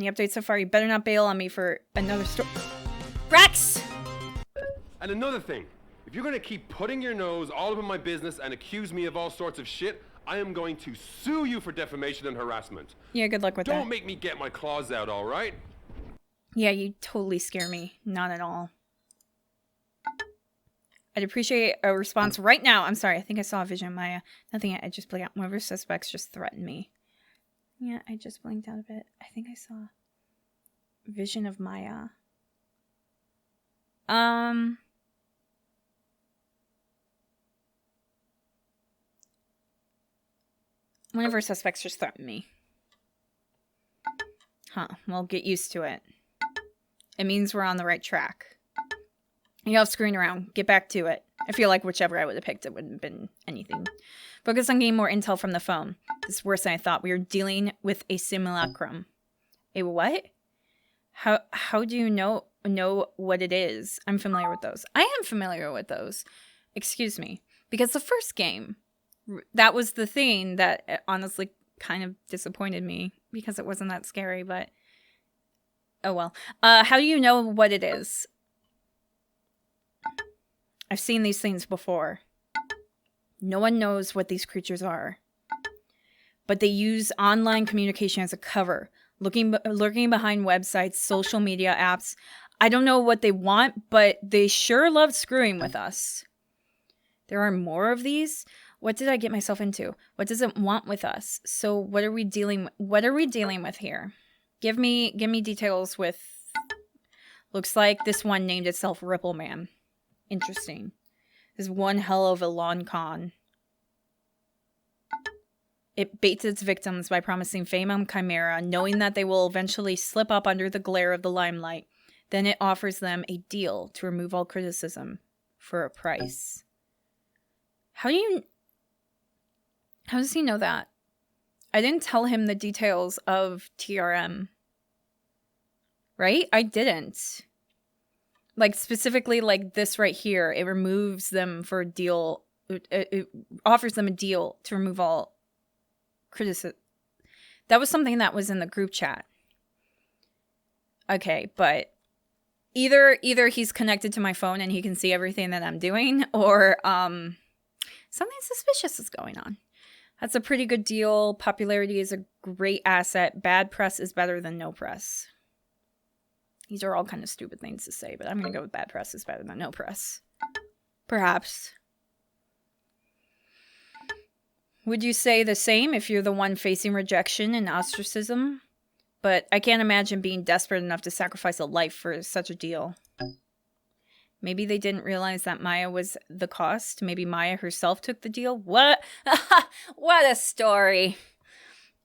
Any updates so far? You better not bail on me for another story. Rex! And another thing, if you're gonna keep putting your nose all over my business and accuse me of all sorts of shit, I am going to sue you for defamation and harassment. Yeah, good luck with that. Don't make me get my claws out, all right? Yeah, you totally scare me. Not at all. I'd appreciate a response right now. I'm sorry, I think I saw a vision of Maya. Nothing, I just blinked out. One of her suspects just threatened me. Yeah, I just blinked out a bit. I think I saw a vision of Maya. One of her suspects just threatened me. Huh, well, get used to it. It means we're on the right track. You know, screwing around. Get back to it. I feel like whichever I would have picked, it wouldn't have been anything. Focus on getting more intel from the phone. This is worse than I thought. We are dealing with a simulacrum. A what? How do you know what it is? I'm familiar with those. I am familiar with those. Excuse me. Because the first game, that was the thing that honestly kind of disappointed me because it wasn't that scary, but oh well. How do you know what it is? I've seen these things before. No one knows what these creatures are. But they use online communication as a cover. Lurking behind websites, social media apps. I don't know what they want, but they sure love screwing with us. There are more of these? What did I get myself into? What does it want with us? So what are we dealing with here? Give me details with... Looks like this one named itself Ripple Man. Interesting. This is one hell of a long con. It baits its victims by promising fame on Chimera, knowing that they will eventually slip up under the glare of the limelight. Then it offers them a deal to remove all criticism for a price. How does he know that? I didn't tell him the details of TRM. Right? I didn't. Like, specifically, like this right here, it removes them for a deal. It offers them a deal to remove all criticism. That was something that was in the group chat. Okay, but either he's connected to my phone and he can see everything that I'm doing, or something suspicious is going on. That's a pretty good deal. Popularity is a great asset. Bad press is better than no press. These are all kind of stupid things to say, but I'm going to go with bad press is better than no press. Perhaps. Would you say the same if you're the one facing rejection and ostracism? But I can't imagine being desperate enough to sacrifice a life for such a deal. Maybe they didn't realize that Maya was the cost. Maybe Maya herself took the deal. What? What a story.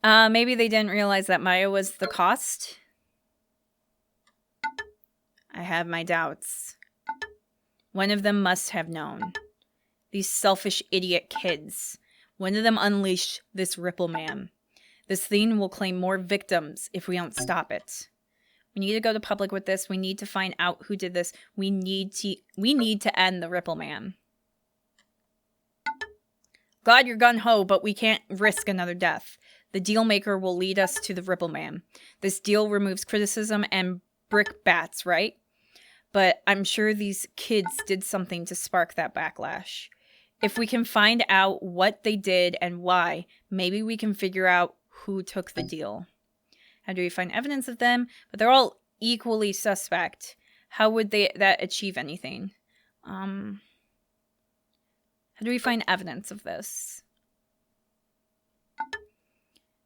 Maybe they didn't realize that Maya was the cost. I have my doubts. One of them must have known. These selfish idiot kids. One of them unleashed this Ripple Man. This thing will claim more victims if we don't stop it. We need to go to public with this. We need to find out who did this. We need to end the Ripple Man. Glad you're gung-ho, but we can't risk another death. The deal maker will lead us to the Ripple Man. This deal removes criticism and brickbats, right? But I'm sure these kids did something to spark that backlash. If we can find out what they did and why, maybe we can figure out who took the deal. How do we find evidence of them? But they're all equally suspect. How would that achieve anything? How do we find evidence of this?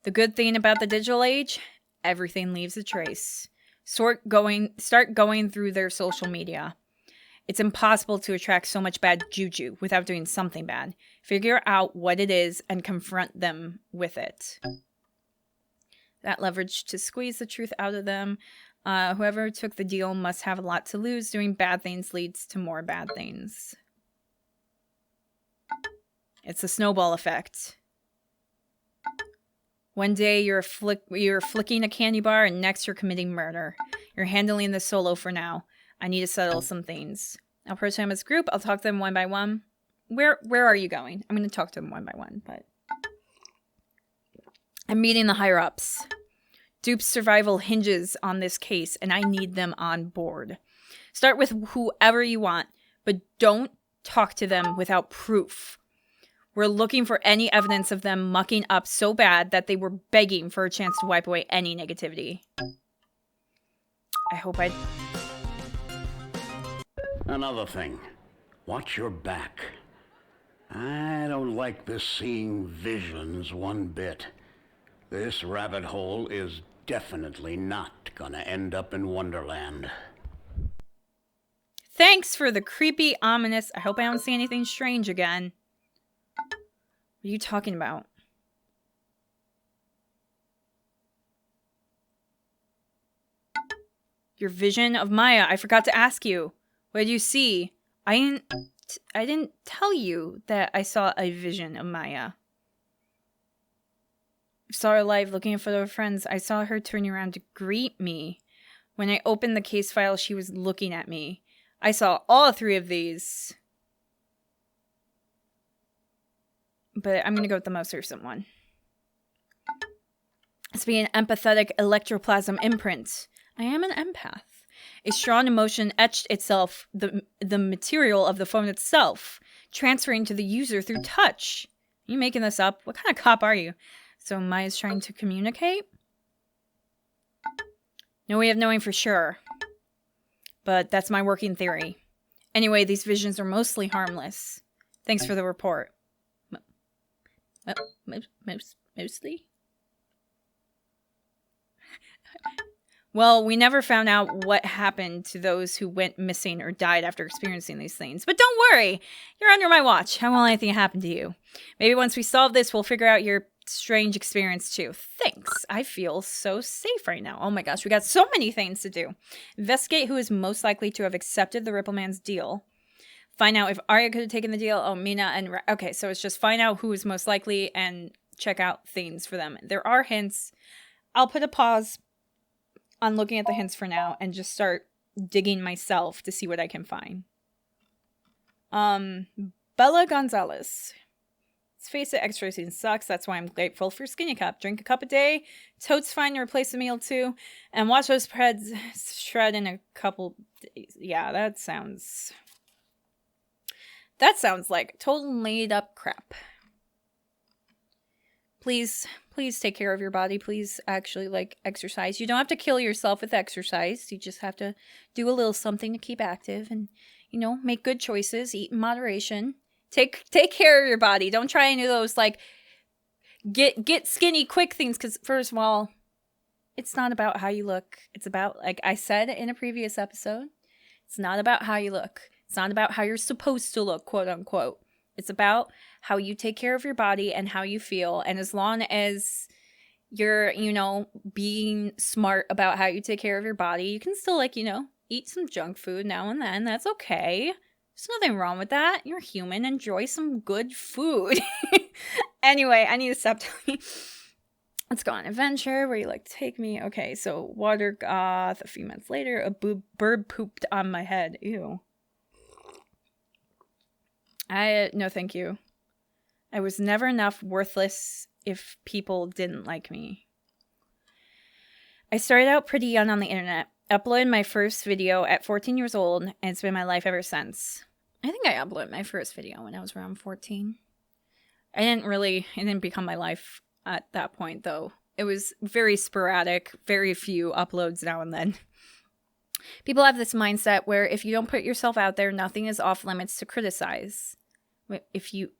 The good thing about the digital age, everything leaves a trace. Start going through their social media. It's impossible to attract so much bad juju without doing something bad. Figure out what it is and confront them with it. That leverage to squeeze the truth out of them. Whoever took the deal must have a lot to lose. Doing bad things leads to more bad things. It's a snowball effect. One day you're flicking a candy bar and next you're committing murder. You're handling this solo for now. I need to settle some things. I'll approach them as a group. I'll talk to them one by one. Where are you going? I'm going to talk to them one by one, but I'm meeting the higher ups. Dupe's survival hinges on this case, and I need them on board. Start with whoever you want, but don't talk to them without proof. We're looking for any evidence of them mucking up so bad that they were begging for a chance to wipe away any negativity. I hope I... Another thing. Watch your back. I don't like this seeing visions one bit. This rabbit hole is definitely not gonna end up in Wonderland. Thanks for the creepy, ominous... I hope I don't see anything strange again. What are you talking about? Your vision of Maya. I forgot to ask you. What did you see? I didn't tell you that I saw a vision of Maya. I saw her live looking at photo of friends. I saw her turning around to greet me. When I opened the case file, she was looking at me. I saw all three of these. But I'm going to go with the most recent one. It's being an empathetic electroplasm imprint. I am an empath. A strong emotion etched itself, the material of the phone itself, transferring to the user through touch. Are you making this up? What kind of cop are you? So Maya's trying to communicate? No way of knowing for sure. But that's my working theory. Anyway, these visions are mostly harmless. Thanks for the report. Mostly? Well, we never found out what happened to those who went missing or died after experiencing these things. But don't worry, you're under my watch. I won't let anything happen to you. Maybe once we solve this, we'll figure out your strange experience too. Thanks. I feel so safe right now. Oh my gosh, we got so many things to do. Investigate who is most likely to have accepted the Ripple Man's deal. Find out if Arya could have taken the deal. Oh, Mina and... Okay, so it's just find out who is most likely and check out things for them. There are hints. I'll put a pause on looking at the hints for now and just start digging myself to see what I can find. Bella Gonzalez. Let's face it, exercising sucks. That's why I'm grateful for Skinny Cup. Drink a cup a day. Totes fine to replace a meal too. And watch those spreads shred in a couple days. Yeah, that sounds like total made up crap. Please take care of your body. Please actually, exercise. You don't have to kill yourself with exercise. You just have to do a little something to keep active and, make good choices. Eat in moderation. Take care of your body. Don't try any of those, get skinny quick things. Because, first of all, it's not about how you look. It's about, like I said in a previous episode, it's not about how you look. It's not about how you're supposed to look, quote unquote. It's about how you take care of your body and how you feel. And as long as you're, being smart about how you take care of your body, you can still, eat some junk food now and then. That's okay. There's nothing wrong with that. You're human. Enjoy some good food. Anyway, I need to stop telling you. Let's go on adventure. Where you like to take me? Okay, so water goth. A few months later, a bird pooped on my head. Ew. No thank you. I was never enough worthless if people didn't like me. I started out pretty young on the internet. Uploaded my first video at 14 years old, and it's been my life ever since. I think I uploaded my first video when I was around 14. It didn't become my life at that point, though. It was very sporadic, very few uploads now and then. People have this mindset where if you don't put yourself out there, nothing is off limits to criticize. If you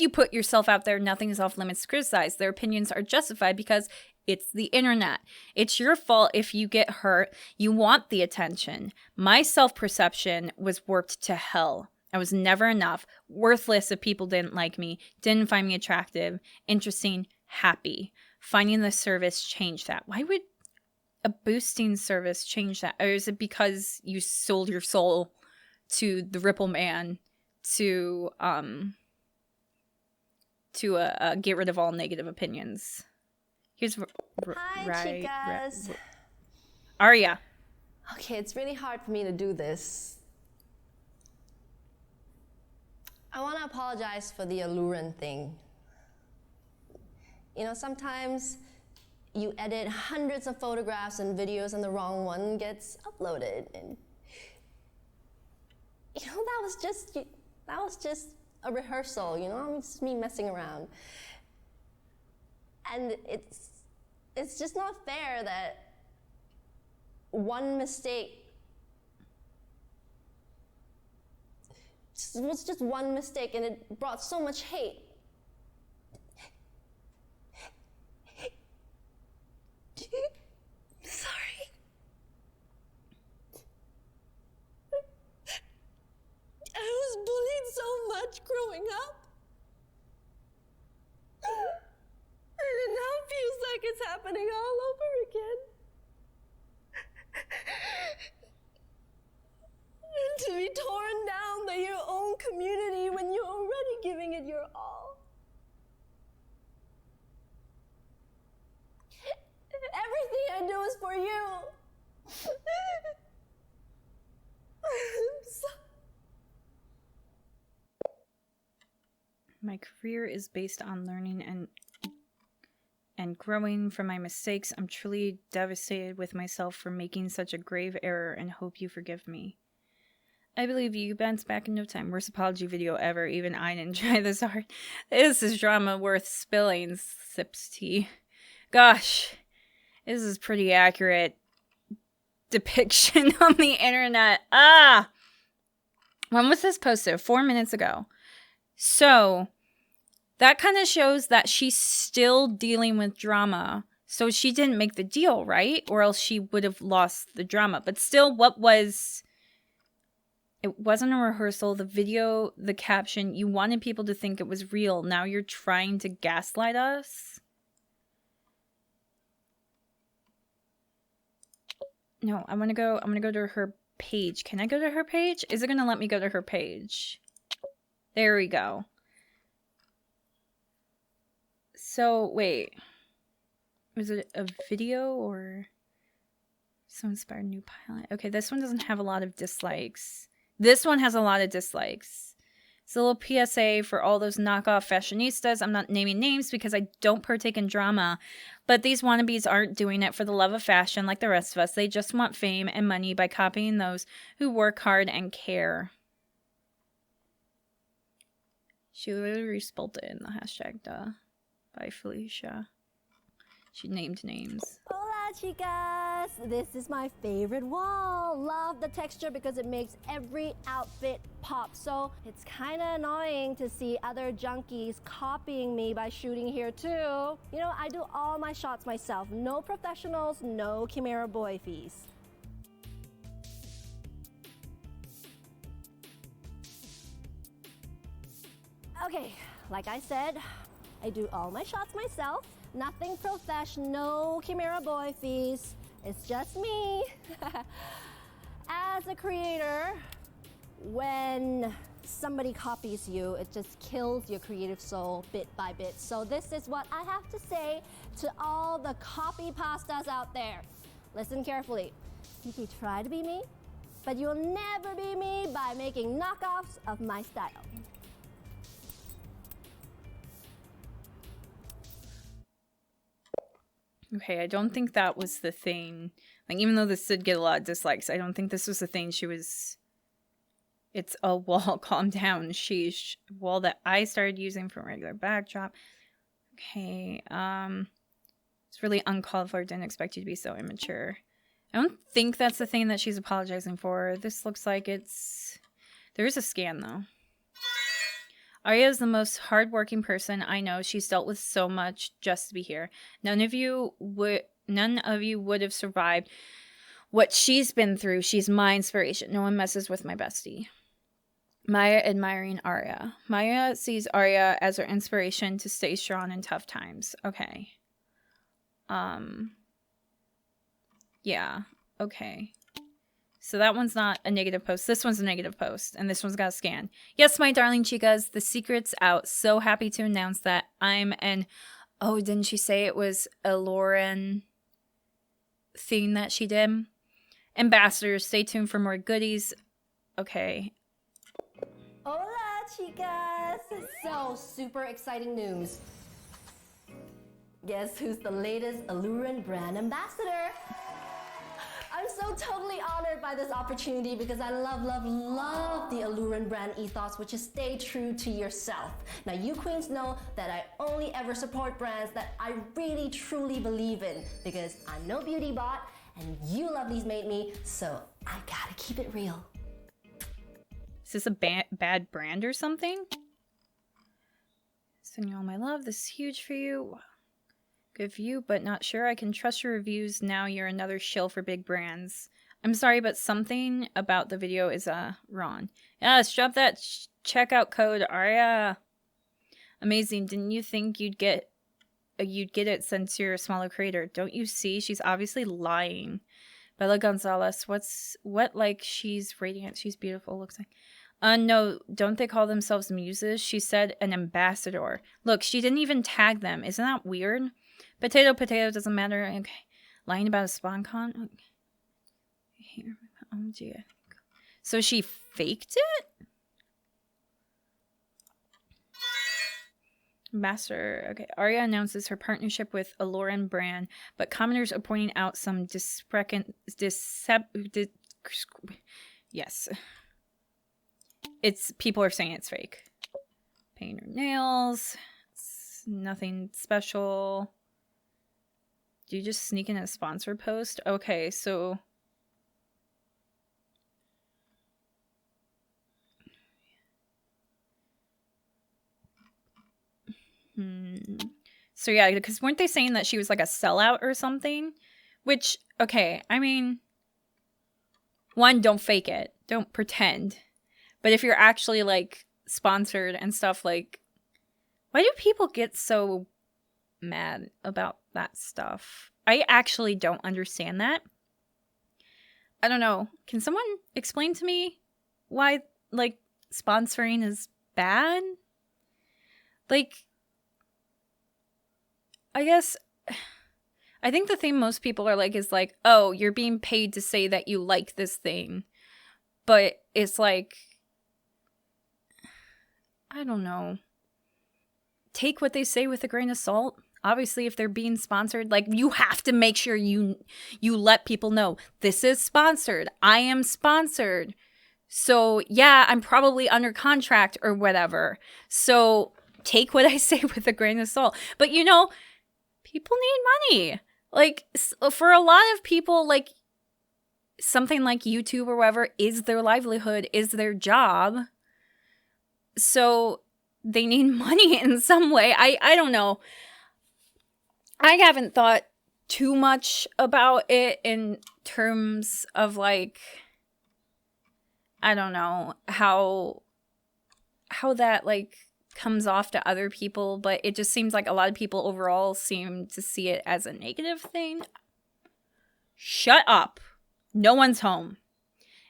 put yourself out there, nothing is off limits to criticize. Their opinions are justified because it's the internet. It's your fault if you get hurt. You want the attention. My self-perception was worked to hell. I was never enough. Worthless if people didn't like me, didn't find me attractive, interesting, happy. Finding the service changed that. Why would a boosting service change that? Or is it because you sold your soul to the Ripple Man to get rid of all negative opinions? Here's Hi, chicas. Arya. Okay, it's really hard for me to do this. I want to apologize for the Alluran thing. Sometimes you edit hundreds of photographs and videos and the wrong one gets uploaded. And you know, that was just a rehearsal, you know, it's me messing around. And it's just not fair that one mistake was just one mistake and it brought so much hate. Sorry. I was bullied so much growing up. And it now feels like it's happening all over again. And to be torn down by your own community when you're already giving it your all. Everything I do is for you. My career is based on learning and growing from my mistakes. I'm truly devastated with myself for making such a grave error and hope you forgive me. I believe you bounce back in no time. Worst apology video ever. Even I didn't try this hard. This is drama worth spilling. Sips tea. Gosh, this is pretty accurate depiction on the internet. Ah! When was this posted? 4 minutes ago. So, that kind of shows that she's still dealing with drama. So she didn't make the deal, right? Or else she would have lost the drama. But still, what was... It wasn't a rehearsal. The video, the caption, you wanted people to think it was real. Now you're trying to gaslight us? No, I'm gonna go to her page. Can I go to her page? Is it gonna let me go to her page? There we go. So, wait. Was it a video or so inspired new pilot? Okay, this one doesn't have a lot of dislikes. This one has a lot of dislikes. It's a little PSA for all those knockoff fashionistas. I'm not naming names because I don't partake in drama, but these wannabes aren't doing it for the love of fashion like the rest of us. They just want fame and money by copying those who work hard and care. She literally spelled it in the hashtag, duh. By Felicia. She named names. Hola, chicas! This is my favorite wall. Love the texture because it makes every outfit pop. So it's kind of annoying to see other junkies copying me by shooting here too. You know, I do all my shots myself. No professionals, no Chimera boy fees. Okay, like I said, I do all my shots myself. Nothing professional, no Chimera boy fees. It's just me. As a creator, when somebody copies you, it just kills your creative soul bit by bit. So this is what I have to say to all the copy pastas out there. Listen carefully. You can try to be me, but you'll never be me by making knockoffs of my style. Okay, I don't think that was the thing. Like, even though this did get a lot of dislikes, I don't think this was the thing she was... It's a wall, calm down, sheesh. Wall that I started using for a regular backdrop. Okay, it's really uncalled for. Didn't expect you to be so immature. I don't think that's the thing that she's apologizing for. This looks like it's... There is a scan, though. Arya is the most hardworking person I know. She's dealt with so much just to be here. None of you would have survived what she's been through. She's my inspiration. No one messes with my bestie. Maya admiring Arya. Maya sees Arya as her inspiration to stay strong in tough times. Okay. Yeah. Okay. So that one's not a negative post. This one's a negative post. And this one's got a scan. Yes, my darling chicas, the secret's out. So happy to announce that I'm an... Oh, didn't she say it was a Lauren thing that she did? Ambassadors, stay tuned for more goodies. Okay. Hola, chicas! So, super exciting news. Guess who's the latest Alluran brand ambassador? I'm so totally honored by this opportunity because I love the Alluran brand ethos, which is stay true to yourself. Now, you queens know that I only ever support brands that I really truly believe in because I'm no beauty bot and you lovelies made me, so I gotta keep it real. Is this a bad brand or something? Sending you all my love. This is huge for you. Good for you, but not sure I can trust your reviews now. You're another shill for big brands. I'm sorry, but something about the video is wrong. Yes, drop that checkout code, Arya. Amazing. Didn't you think you'd get it since you're a smaller creator? Don't you see? She's obviously lying. Bella Gonzalez, what like she's radiant, she's beautiful, looks like. No, don't they call themselves muses? She said an ambassador. Look, she didn't even tag them. Isn't that weird? Potato, doesn't matter. Okay. Lying about a spawn con? Okay. Here. Oh, dear. So she faked it? Ambassador. Okay. Arya announces her partnership with a Lauren brand, but commenters are pointing out some yes. People are saying it's fake. Paint her nails. It's nothing special. Do you just sneak in a sponsor post? Okay, so so yeah, because weren't they saying that she was like a sellout or something? Which, okay, I mean, one, don't fake it. Don't pretend. But if you're actually like sponsored and stuff, like, why do people get so mad about that stuff? I actually don't understand that. I don't know. Can someone explain to me why, like, sponsoring is bad? Like, I guess, I think the thing most people are like is like, oh, you're being paid to say that you like this thing. But it's like, I don't know. Take what they say with a grain of salt. Obviously, if they're being sponsored, like, you have to make sure you let people know this is sponsored. I am sponsored. So, yeah, I'm probably under contract or whatever. So, take what I say with a grain of salt. But, you know, people need money. Like, for a lot of people, like, something like YouTube or whatever is their livelihood, is their job. So, they need money in some way. I don't know. I haven't thought too much about it in terms of, like, I don't know, how that, like, comes off to other people, but it just seems like a lot of people overall seem to see it as a negative thing. Shut up. No one's home.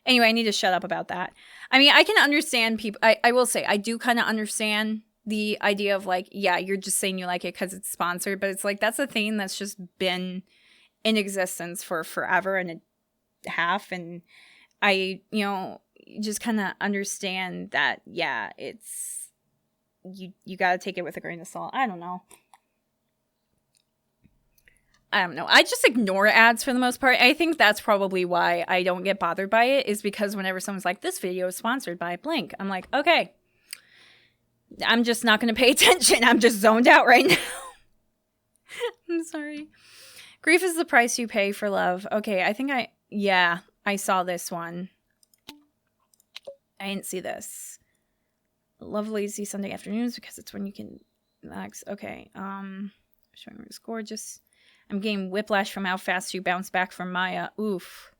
Anyway, I need to shut up about that. I mean, I can understand people. I will say, I do kind of understand the idea of, like, yeah, you're just saying you like it because it's sponsored, but it's like, that's a thing that's just been in existence for forever and a half, and I, you know, just kind of understand that, yeah, it's, you got to take it with a grain of salt. I don't know. I just ignore ads for the most part. I think that's probably why I don't get bothered by it, is because whenever someone's like, this video is sponsored by blank, I'm like, okay, I'm just not going to pay attention. I'm just zoned out right now. I'm sorry. Grief is the price you pay for love. Okay, I think I saw this one. I didn't see this. Love lazy Sunday afternoons because it's when you can relax. Okay, showing her it's gorgeous. I'm getting whiplash from how fast you bounce back from Maya. Oof.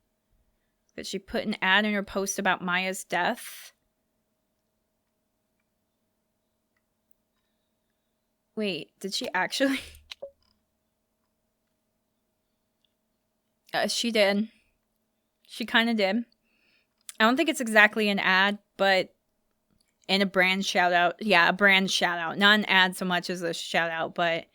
Did she put an ad in her post about Maya's death? Wait, did she actually? She did. She kind of did. I don't think it's exactly an ad, but in a brand shout out. Yeah, a brand shout out. Not an ad so much as a shout out, but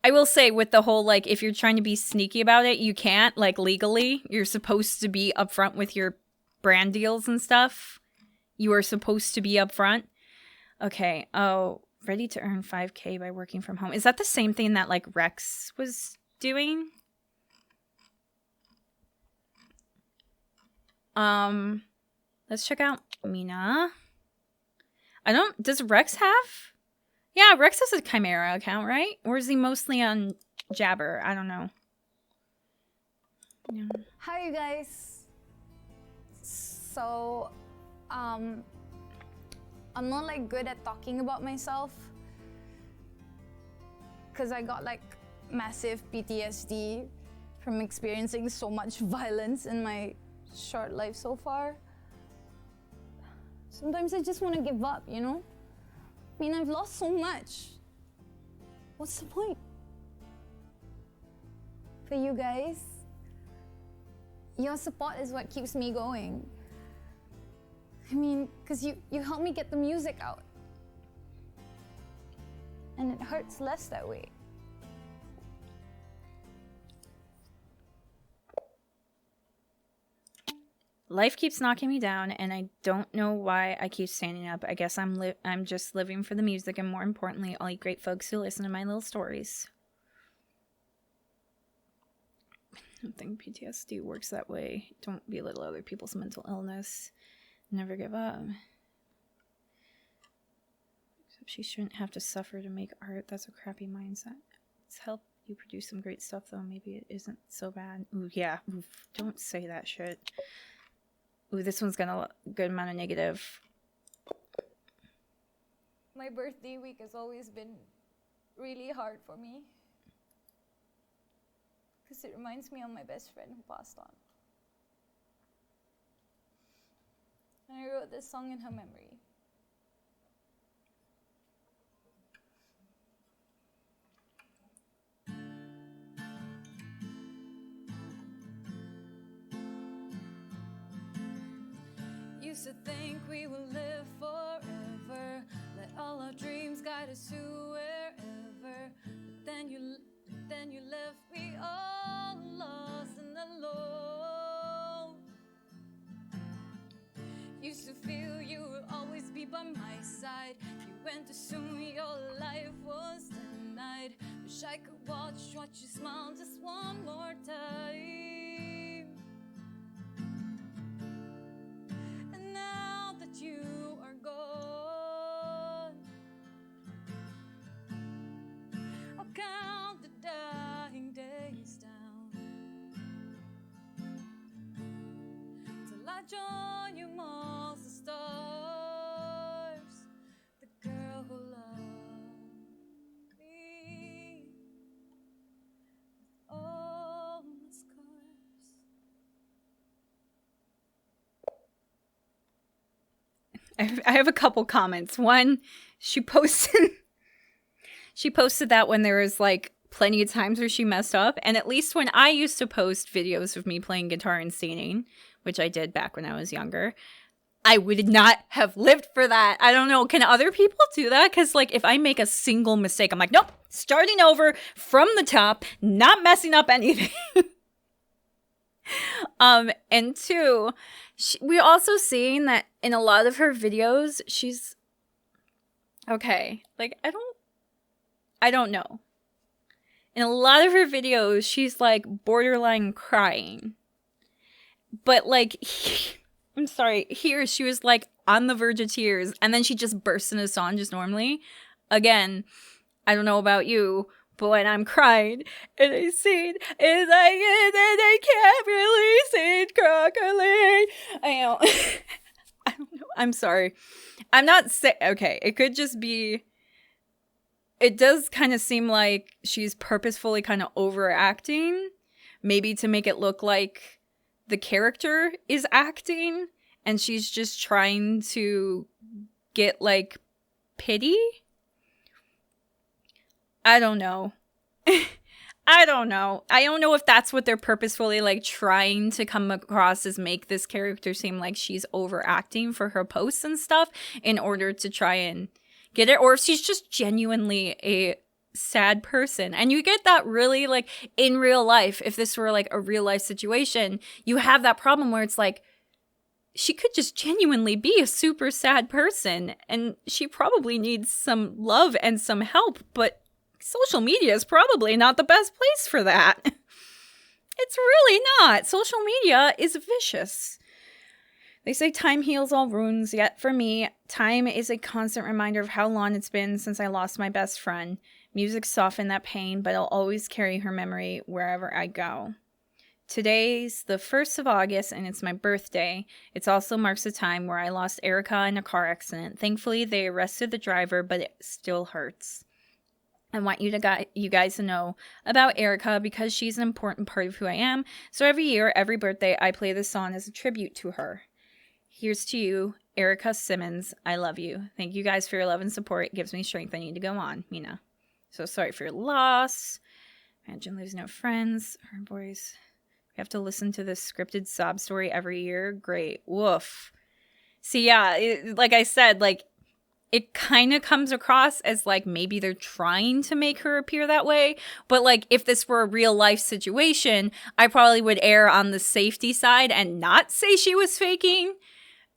I will say, with the whole, like, if you're trying to be sneaky about it, you can't, like, legally. You're supposed to be upfront with your brand deals and stuff. You are supposed to be upfront. Okay. Oh, ready to earn 5K by working from home. Is that the same thing that like Rex was doing? Let's check out Mina. Does Rex have? Yeah, Rex has a Chimera account, right? Or is he mostly on Jabber? I don't know. Yeah. Hi, you guys. So, I'm not like good at talking about myself because I got like massive PTSD from experiencing so much violence in my short life so far. Sometimes I just want to give up, you know? I mean, I've lost so much. What's the point? For you guys, your support is what keeps me going. I mean, because you help me get the music out. And it hurts less that way. Life keeps knocking me down, and I don't know why I keep standing up. I guess I'm just living for the music, and more importantly, all you great folks who listen to my little stories. I don't think PTSD works that way. Don't belittle other people's mental illness. Never give up. Except she shouldn't have to suffer to make art. That's a crappy mindset. It's helped you produce some great stuff, though. Maybe it isn't so bad. Ooh, yeah. Oof. Don't say that shit. Ooh, this one's got a good amount of negative. My birthday week has always been really hard for me because it reminds me of my best friend who passed on. And I wrote this song in her memory. Used to think we would live forever, let all our dreams guide us to wherever. But then you left me all lost and alone. Used to feel you would always be by my side. You went too soon, your life was denied. Wish I could watch you smile just one more time. And now that you are gone, I'll count the dying days down till I join you amongst the stars, the girl who loved me with all my scars. I have a couple comments. One, she posted that when there was like plenty of times where she messed up, and at least when I used to post videos of me playing guitar and singing, which I did back when I was younger, I would not have lived for that. I don't know. Can other people do that? Because like if I make a single mistake, I'm like, nope, starting over from the top, not messing up anything. And two, we're also seeing that in a lot of her videos, she's okay. Like, I don't know. In a lot of her videos, she's like borderline crying. But like, I'm sorry, here she was like on the verge of tears, and then she just bursts into song just normally. Again, I don't know about you, but when I'm crying and I sing, it's like, and I can't really sing properly. I don't know. I'm sorry. I'm not saying, okay, it could just be, it does kind of seem like she's purposefully kind of overacting, maybe to make it look like the character is acting and she's just trying to get like pity. I don't know. I don't know. I don't know if that's what they're purposefully like trying to come across as, make this character seem like she's overacting for her posts and stuff in order to try and get it, or if she's just genuinely a sad person. And you get that really like in real life. If this were like a real life situation, you have that problem where it's like, she could just genuinely be a super sad person, and she probably needs some love and some help, but social media is probably not the best place for that. It's really not. Social media is vicious. They say time heals all wounds, yet for me, time is a constant reminder of how long it's been since I lost my best friend. Music softened that pain, but I'll always carry her memory wherever I go. Today's the 1st of August, and it's my birthday. It also marks a time where I lost Erica in a car accident. Thankfully, they arrested the driver, but it still hurts. I want you guys to know about Erica because she's an important part of who I am. So every year, every birthday, I play this song as a tribute to her. Here's to you, Erica Simmons. I love you. Thank you guys for your love and support. It gives me strength. I need to go on, Mina. So sorry for your loss. Imagine losing no friends. Her boys. We have to listen to this scripted sob story every year. Great. Woof. See, yeah, like I said, like, it kind of comes across as like maybe they're trying to make her appear that way. But like if this were a real life situation, I probably would err on the safety side and not say she was faking.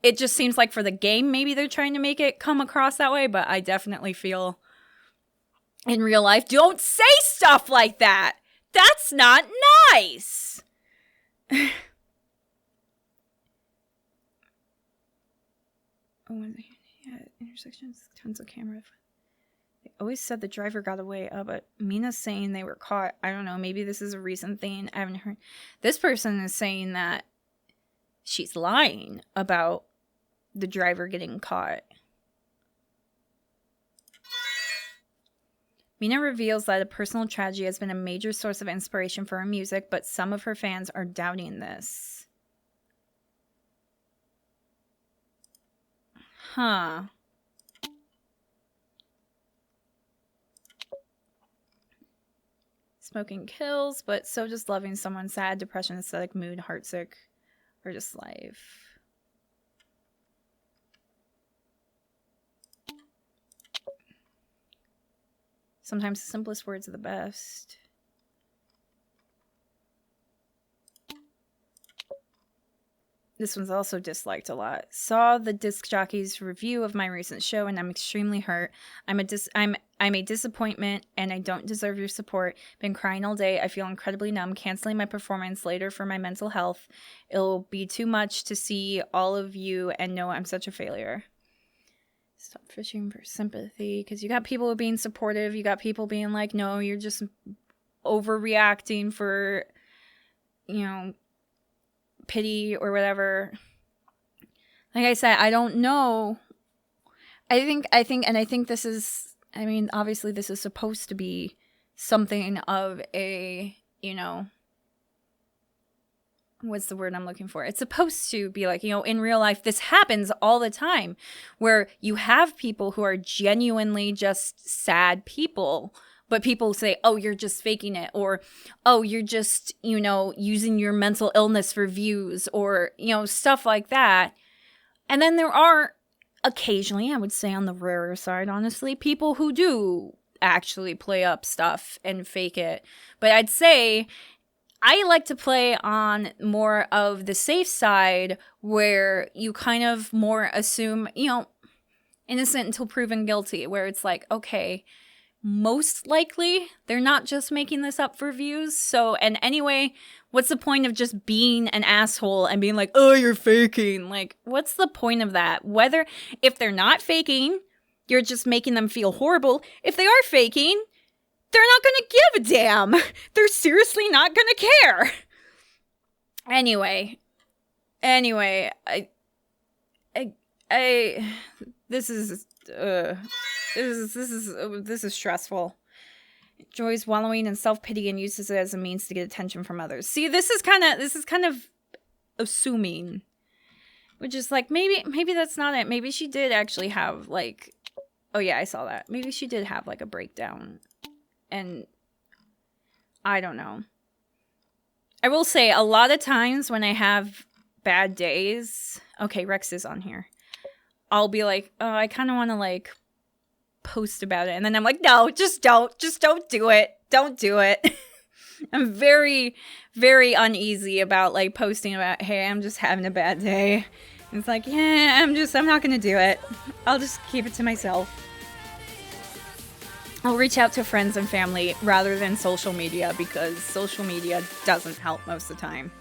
It just seems like for the game, maybe they're trying to make it come across that way. But I definitely feel in real life, don't say stuff like that. That's not nice. Intersections, tons of cameras. They always said the driver got away, but Mina's saying they were caught. I don't know, maybe this is a recent thing. I haven't heard. This person is saying that she's lying about the driver getting caught. Mina reveals that a personal tragedy has been a major source of inspiration for her music, but some of her fans are doubting this. Huh. Smoking kills, but so does loving someone. Sad, depression, aesthetic, mood, heartsick, or just life. Sometimes the simplest words are the best. This one's also disliked a lot. Saw the disc jockey's review of my recent show, and I'm extremely hurt. I'm a disappointment, and I don't deserve your support. Been crying all day. I feel incredibly numb. Canceling my performance later for my mental health. It'll be too much to see all of you and know I'm such a failure. Stop fishing for sympathy, because you got people being supportive. You got people being like, no, you're just overreacting for, you know, pity or whatever. Like I said, I don't know. I think this is, I mean, obviously this is supposed to be something of a, you know, what's the word I'm looking for? It's supposed to be like, you know, in real life, this happens all the time where you have people who are genuinely just sad people, but people say, oh, you're just faking it, or, oh, you're just, you know, using your mental illness for views, or, you know, stuff like that. And then there are occasionally, I would say on the rarer side, honestly, people who do actually play up stuff and fake it. But I'd say I like to play on more of the safe side where you kind of more assume, you know, innocent until proven guilty, where it's like, okay, most likely they're not just making this up for views. So, and anyway, what's the point of just being an asshole and being like, oh, you're faking? Like, what's the point of that? Whether, if they're not faking, you're just making them feel horrible. If they are faking, they're not going to give a damn. They're seriously not going to care. Anyway, this is stressful. Joy's wallowing in self-pity and uses it as a means to get attention from others. See, this is kind of assuming, which is like, maybe that's not it. Maybe she did actually have like, oh yeah, I saw that. Maybe she did have like a breakdown, and I don't know. I will say a lot of times when I have bad days, okay, Rex is on here, I'll be like, oh, I kind of want to like post about it. And then I'm like, no, just don't do it. Don't do it. I'm very, very uneasy about like posting about, hey, I'm just having a bad day. It's like, yeah, I'm not gonna do it. I'll just keep it to myself. I'll reach out to friends and family rather than social media because social media doesn't help most of the time.